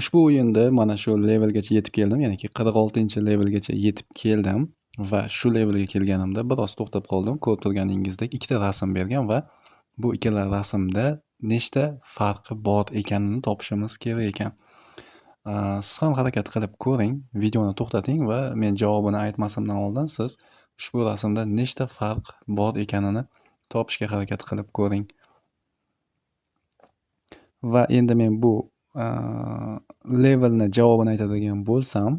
Ushbu o'yinda mana shu levelgacha yetib keldim, ya'niki 46-levelgacha yetib keldim va shu levelga kelganimda biroz to'xtab qoldim. Ko'rib turganingizdek ikkita rasm bergan va bu ikkala rasmda nechta farqi bor ekanini topishimiz kerak ekan. Siz ham harakat qilib ko'ring, videoni to'xtating va men javobini aytmasimdan oldin siz ushbu rasmda nechta farq bor ekanini topishga harakat qilib ko'ring. Va endi men bu levelni javobini aytadigan bo'lsam,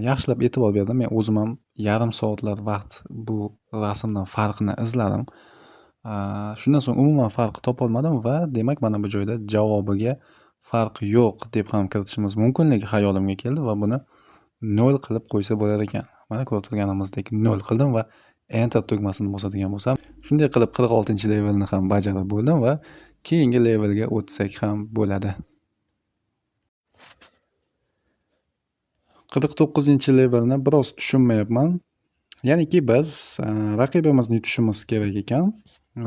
yaxshilab e'tibor berdim. Men o'zim ham yarim soatlab vaqt bu rasmdan farqini izladim. Shundan so'ng umuman farq topolmadim va demak mana bu joyda javobiga farq yo'q deb ham kiritishimiz mumkinligi hayolimga keldi va buni 0 qilib qo'ysa bo'lar ekan. Mana ko'rib turganimizdek 0 qildim va enter tugmasini bosadigan bo'lsam, shunday qilib 46-levelni ham bajarib bo'ldim va keyingi levelga o'tsak ham bo'ladi. 49-levelni biroz tushunmayapman. Ya'niki biz raqibimizni yutishimiz kerak ekan.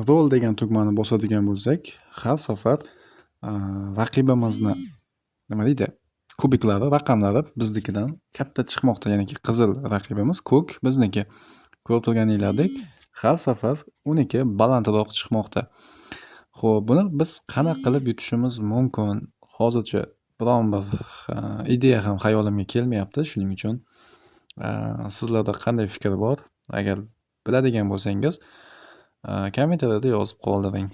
Roll degan tugmani bosadigan bo'lsak, har safar raqibimizni nima deydi? Kubiklari, raqamlari biznikidan katta chiqmoqda, ya'niki qizil raqibimiz, ko'k bizniki. Ko'rib turganinglardek, har safar uniki balandroq chiqmoqda. Xo'p, buni biz qanaqa qilib yutishimiz mumkin? Hozircha biron bir ideya ham hayolimga kelmayapti. Shuning uchun sizlarda qanday fikr bor? Agar biladigan bo'lsangiz, kommentariyada yozib qoldiring.